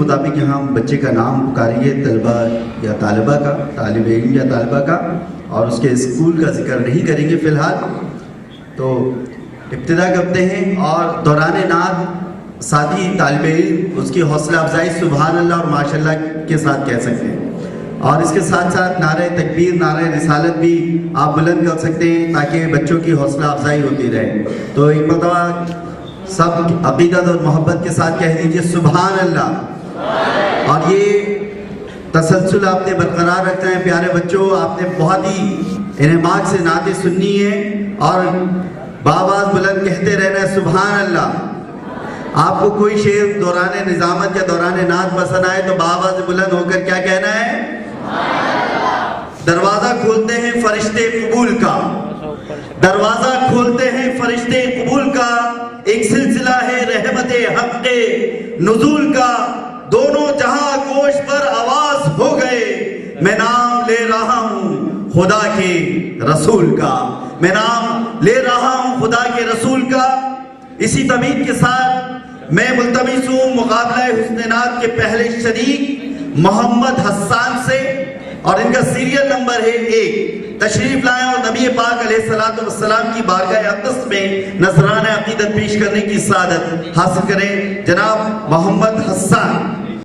مطابق یہاں ہم بچے کا نام پکاریں گے، طلبہ یا طالبہ کا، طالب علم یا طالبہ کا، اور اس کے اسکول کا ذکر نہیں کریں گے فی الحال۔ تو ابتدا کرتے ہیں اور دوران نعت ساتھی طالب علم اس کی حوصلہ افزائی سبحان اللہ اور ماشاء اللہ کے ساتھ کہہ سکتے ہیں، اور اس کے ساتھ ساتھ نعرہ تکبیر، نعرہ رسالت بھی آپ بلند کر سکتے ہیں تاکہ بچوں کی حوصلہ افزائی ہوتی رہے۔ تو ایک مرتبہ سب عقیدت اور محبت کے ساتھ کہہ دیجئے سبحان اللہ، اور یہ تسلسل آپ نے برقرار رکھنا ہے۔ پیارے بچوں، آپ نے بہت ہی انعماق سے نعتیں سننی ہے اور بآواز بلند کہتے رہنا ہے سبحان اللہ۔ آپ کو کوئی شعر دوران نظامت یا دوران نعت پسند آئے تو بآواز بلند ہو کر کیا کہنا ہے؟ دروازہ کھولتے ہیں فرشتے قبول کا، دروازہ کھولتے ہیں فرشتے قبول کا، ایک سلسلہ ہے رحمت حق کے نزول کا، دونوں جہاں گوش پر آواز ہو گئے، میں نام لے رہا ہوں خدا کے رسول کا، میں نام لے رہا ہوں خدا کے رسول کا۔ اسی تمید کے ساتھ میں ملتمس ہوں مقابلہ حسن نعت کے پہلے شریک محمد حسان سے، اور ان کا سیریل نمبر ہے 1، تشریف لائیں اور نبی پاک علیہ السلام کی بارگاہ اقدس میں نذرانہ عقیدت پیش کرنے کی سعادت حاصل کریں۔ جناب محمد حسان۔